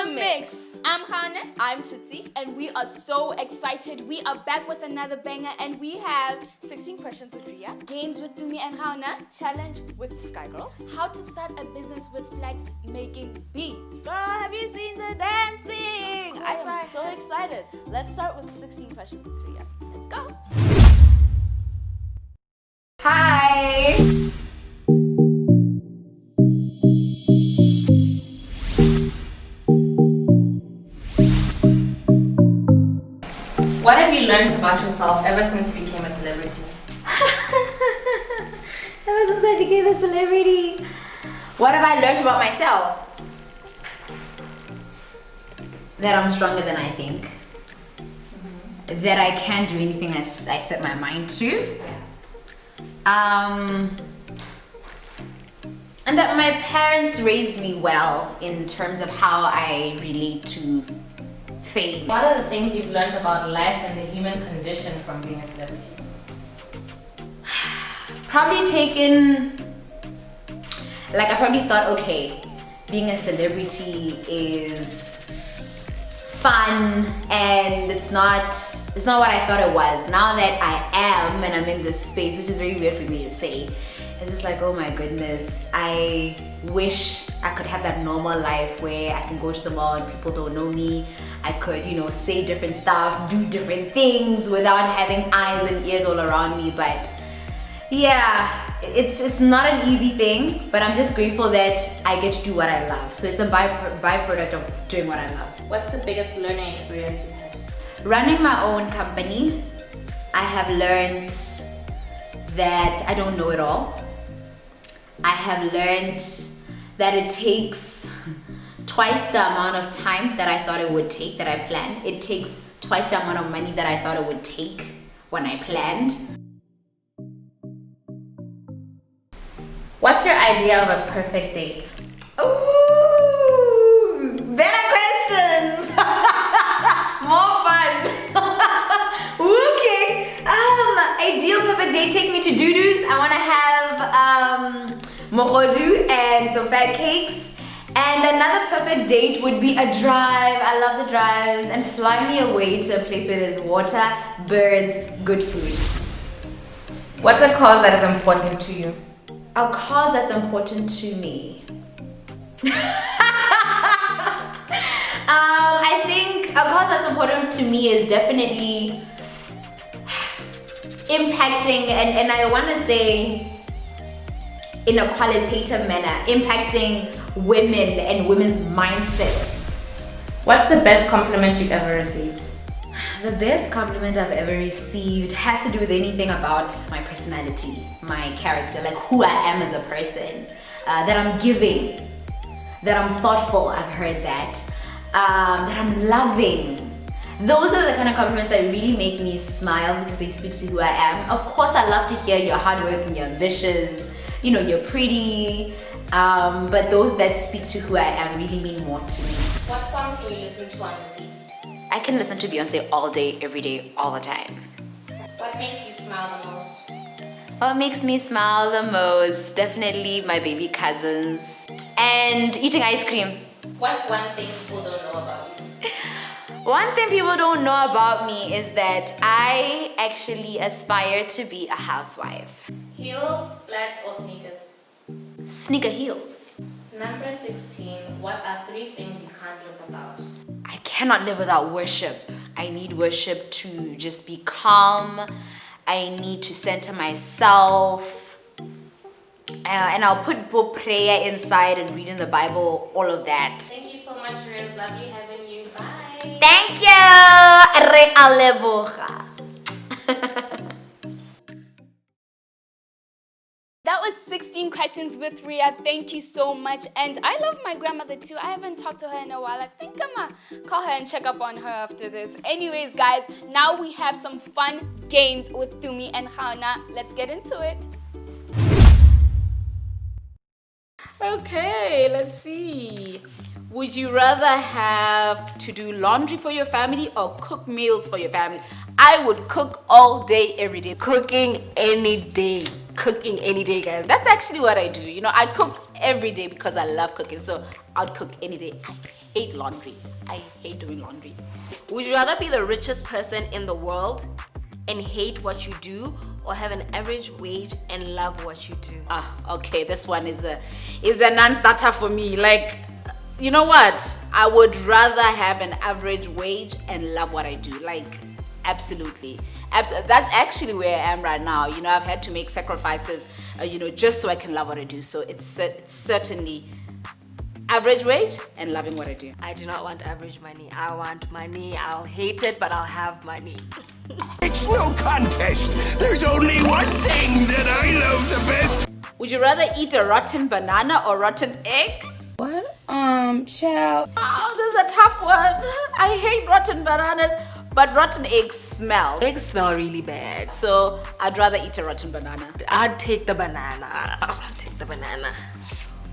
Mix. I'm Gaona. I'm Chitsi. And we are so excited. We are back with another banger and we have 16 questions with Rea. games with Tumie and Gaona. Challenge with Sky Girls. How to start a business with flags making beats. Girl, have you seen the dancing? Of I course am I so have. excited. Let's start with 16 questions with Rea. Let's go. Hi. What have you learned about yourself ever since you became a celebrity? Ever since I became a celebrity, what have I learned about myself? That I'm stronger than I think. That I can do anything I set my mind to. And that my parents raised me well in terms of how I relate to fame. What are the things you've learned about life and the human condition from being a celebrity? Probably I probably thought, okay, being a celebrity is fun and it's not what I thought it was. Now that I am and I'm in this space, which is very weird for me to say, it's just like, oh my goodness, I wish I could have that normal life where I can go to the mall and people don't know me. I could, say different stuff, do different things without having eyes and ears all around me. But yeah, it's not an easy thing, but I'm just grateful that I get to do what I love. So it's a byproduct of doing what I love. What's the biggest learning experience you've had? Running my own company, I have learned that I don't know it all. I have learned that it takes twice the amount of time that I thought it would take that I planned. It takes twice the amount of money that I thought it would take when I planned. What's your idea of a perfect date? Ooh, better questions. More fun. Okay. Ideal perfect date, take me to Dudu's. I want to have morodu and some fat cakes. And another perfect date would be a drive. I love the drives. And fly me away to a place where there's water, birds, good food. What's a cause that is important to you? A cause that's important to me. I think a cause that's important to me is definitely impacting, and I want to say in a qualitative manner, impacting women and women's mindsets. What's the best compliment you've ever received? The best compliment I've ever received has to do with anything about my personality, my character, like who I am as a person, that I'm giving, that I'm thoughtful, I've heard that I'm loving. Those are the kind of compliments that really make me smile because they speak to who I am. Of course, I love to hear you're hardworking, you're ambitious, you're pretty, but those that speak to who I am really mean more to me. What song can you listen to on repeat? I can listen to Beyonce all day, every day, all the time. What makes you smile the most? What makes me smile the most? Definitely my baby cousins and eating ice cream. What's one thing people don't know about you? One thing people don't know about me is that I actually aspire to be a housewife. Heels, flats, or sneakers? Sneaker heels. Number 16. What are 3 things you can't live without? I cannot live without worship. I need worship to just be calm. I need to center myself. And I'll put both prayer inside and reading the Bible, all of that. Thank you so much, Rea. It was lovely having you. Bye. Thank you! Rea Kopi. That was 16 questions with Rea. Thank you so much. And I love my grandmother too. I haven't talked to her in a while. I think I'm gonna call her and check up on her after this. Anyways, guys, now we have some fun games with Tumie and Gaona. Let's get into it. Okay, let's see. Would you rather have to do laundry for your family or cook meals for your family? I would cook all day, every day. Cooking any day. Cooking any day, guys. That's actually what I do. I cook every day because I love cooking. So I'd cook any day. I hate laundry. I hate doing laundry. Would you rather be the richest person in the world and hate what you do, or have an average wage and love what you do? Okay, this one is a non-starter for me. Like, you know what? I would rather have an average wage and love what I do. Like, absolutely. That's actually where I am right now. You know, I've had to make sacrifices, just so I can love what I do. So it's certainly average wage and loving what I do. I do not want average money. I want money. I'll hate it, but I'll have money. It's no contest. There's only one thing that I love the best. Would you rather eat a rotten banana or rotten egg? What? Child. Oh, this is a tough one. I hate rotten bananas, but rotten eggs smell. Eggs smell really bad. So I'd rather eat a rotten banana. I'd take the banana. I'll take the banana.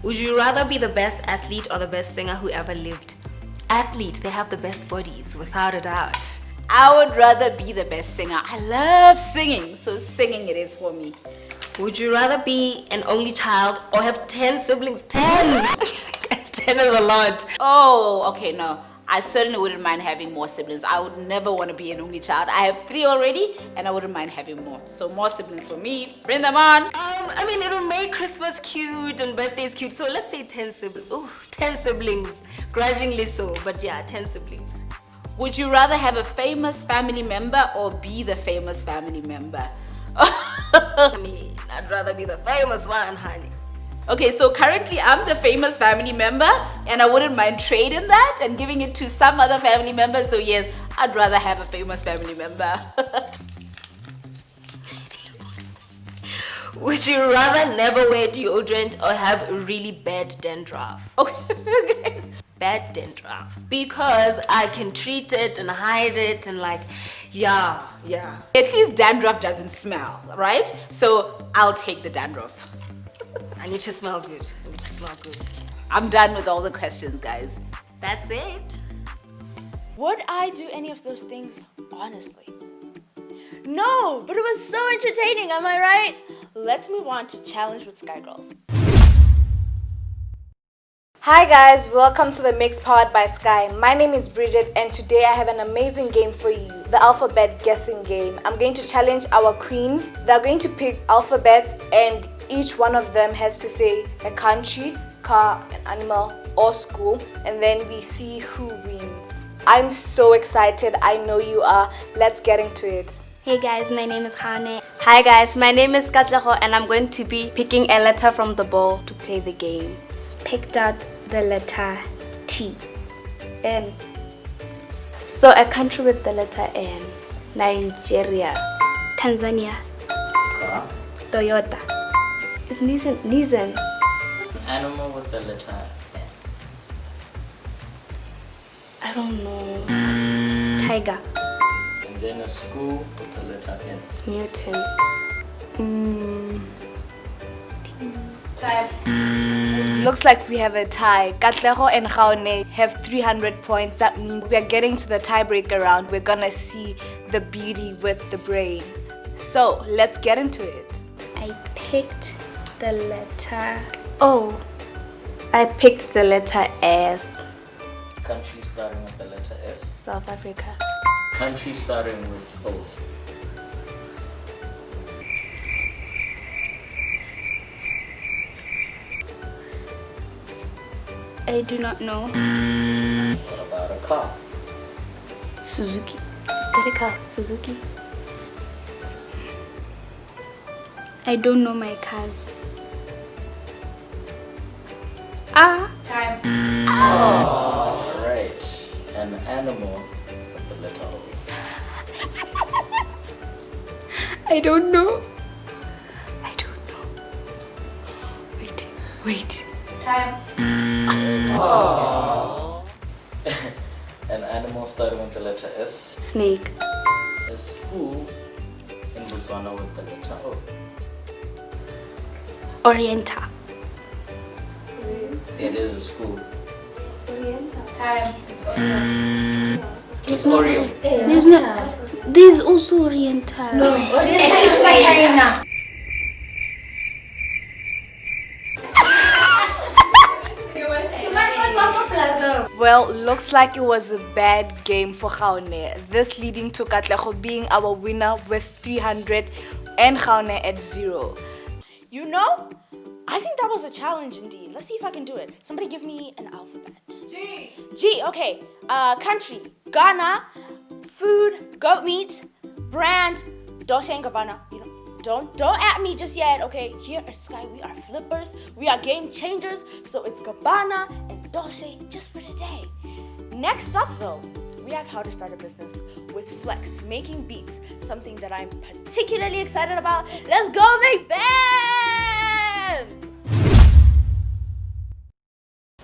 Would you rather be the best athlete or the best singer who ever lived? Athlete, they have the best bodies, without a doubt. I would rather be the best singer. I love singing, so singing it is for me. Would you rather be an only child or have 10 siblings? 10! 10 is a lot. Oh, okay, no. I certainly wouldn't mind having more siblings. I would never want to be an only child. I have 3 already, and I wouldn't mind having more. So more siblings for me. Bring them on. I mean, it'll make Christmas cute and birthdays cute. So let's say 10 siblings. Oh, 10 siblings. Grudgingly so, but yeah, 10 siblings. Would you rather have a famous family member or be the famous family member? I mean, I'd rather be the famous one, honey. Okay, so currently I'm the famous family member, and I wouldn't mind trading that and giving it to some other family member. So yes, I'd rather have a famous family member. Would you rather never wear deodorant or have really bad dandruff? Okay. Bad dandruff. Because I can treat it and hide it and yeah. At least dandruff doesn't smell, right? So I'll take the dandruff. I need to smell good. I'm done with all the questions, guys. That's it. Would I do any of those things honestly? No, but it was so entertaining, am I right? Let's move on to Challenge with Sky Girls. Hi guys, welcome to the Mix powered by Sky. My name is Bridget and today I have an amazing game for you, the alphabet guessing game. I'm going to challenge our queens. They're going to pick alphabets and each one of them has to say a country, car, an animal or school, and then we see who wins. I'm so excited, I know you are. Let's get into it. Hey guys, my name is Hane. Hi guys, my name is Katleho and I'm going to be picking a letter from the bowl to play the game. Picked out the letter T. N. So a country with the letter N. Nigeria. Tanzania. Car. Toyota. Is Nissan? Animal with the letter N. I don't know. Tiger. And then a school with the letter N. Newton. Looks like we have a tie. Katleho and Gaona have 300 points. That means we are getting to the tiebreaker round. We're gonna see the beauty with the brain. So let's get into it. I picked the letter O. I picked the letter S. Country starting with the letter S. South Africa. Country starting with O. I do not know. What about a car? Suzuki. Is that a car? Suzuki? I don't know my cars. Time. Alright. An animal with the letter O. I don't know. I don't know. Wait. Time. An animal starting with the letter S. Snake. A school in Botswana with the letter O. Orienta. It is a school. Time. It's Oreo. There's no. There's also Oriental. No. Oriental is by China. Well, looks like it was a bad game for Gaona. This leading to Katlego being our winner with 300 and Gaona at 0. You know, I think that was a challenge indeed. Let's see if I can do it. Somebody give me an alphabet. G, okay. Country, Ghana. Food, goat meat. Brand, Dolce & Gabbana. You know, don't at me just yet, okay? Here at Sky, we are flippers. We are game changers. So it's Gabbana and Dolce just for today. Next up, though, we have how to start a business with Flex, making beats, something that I'm particularly excited about. Let's go make bands!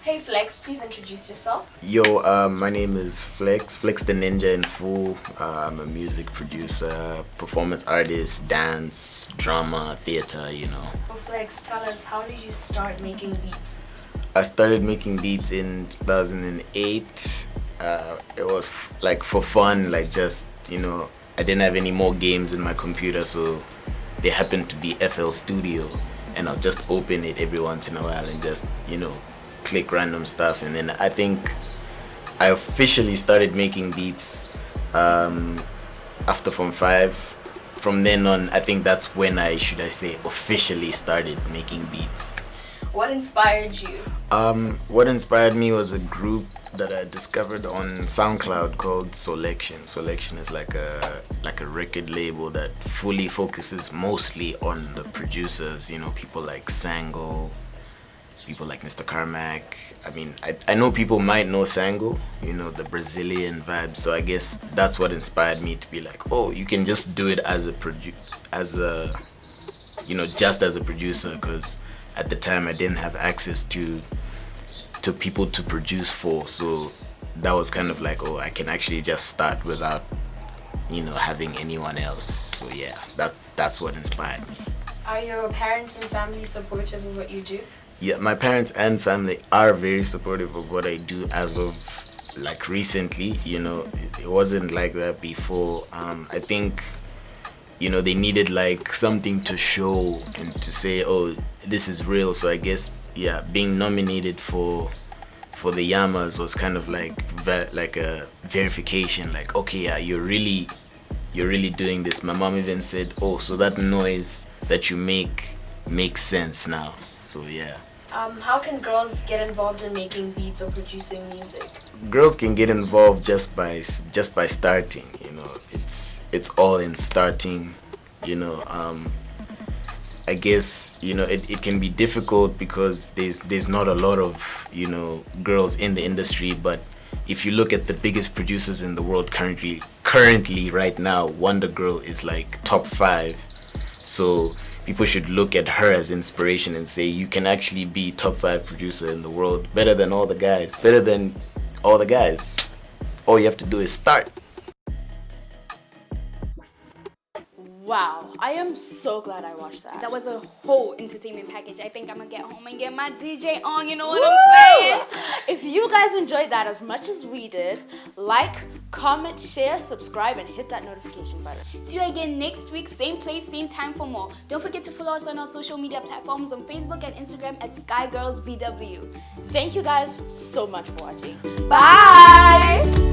Hey Flex, please introduce yourself. Yo, my name is Flex the Ninja in full. I'm a music producer, performance artist, dance, drama, theater, you know. Well, Flex, tell us, how did you start making beats? I started making beats in 2008. It was like for fun, like just, you know, I didn't have any more games in my computer, so they happened to be FL Studio, and I'll just open it every once in a while and just, you know, click random stuff. And then I think I officially started making beats after Form 5. From then on, I think that's when I officially started making beats. What inspired you? What inspired me was a group that I discovered on SoundCloud called Selection. Selection is like a record label that fully focuses mostly on the producers, you know, people like Sango, people like Mr. Carmack. I mean, I know people might know Sango, you know, the Brazilian vibe. So I guess that's what inspired me to be like, oh, you can just do it as a just as a producer, because at the time I didn't have access to people to produce for. So that was kind of like, oh, I can actually just start without, you know, having anyone else. So yeah, that's what inspired me. Are your parents and family supportive of what you do? Yeah, my parents and family are very supportive of what I do as of like recently. You know, it wasn't like that before. I think, you know, they needed like something to show and to say, oh, this is real. So I guess, yeah, being nominated for the Yamas was kind of like a verification, like, okay, yeah, you're really doing this. My mom even said, oh, so that noise that you make makes sense now. So yeah. How can girls get involved in making beats or producing music? Girls can get involved just by starting, you know. It's all in starting, you know. I guess, you know, it can be difficult because there's not a lot of, you know, girls in the industry. But if you look at the biggest producers in the world currently right now, Wonder Girl is like top 5. So people should look at her as inspiration and say, you can actually be top 5 producer in the world, better than all the guys. All you have to do is start. Wow, I am so glad I watched that. That was a whole entertainment package. I think I'm gonna get home and get my DJ on, you know what I'm saying? If you guys enjoyed that as much as we did, like, comment, share, subscribe, and hit that notification button. See you again next week, same place, same time for more. Don't forget to follow us on our social media platforms on Facebook and Instagram at SkyGirlsBW. Thank you guys so much for watching. Bye!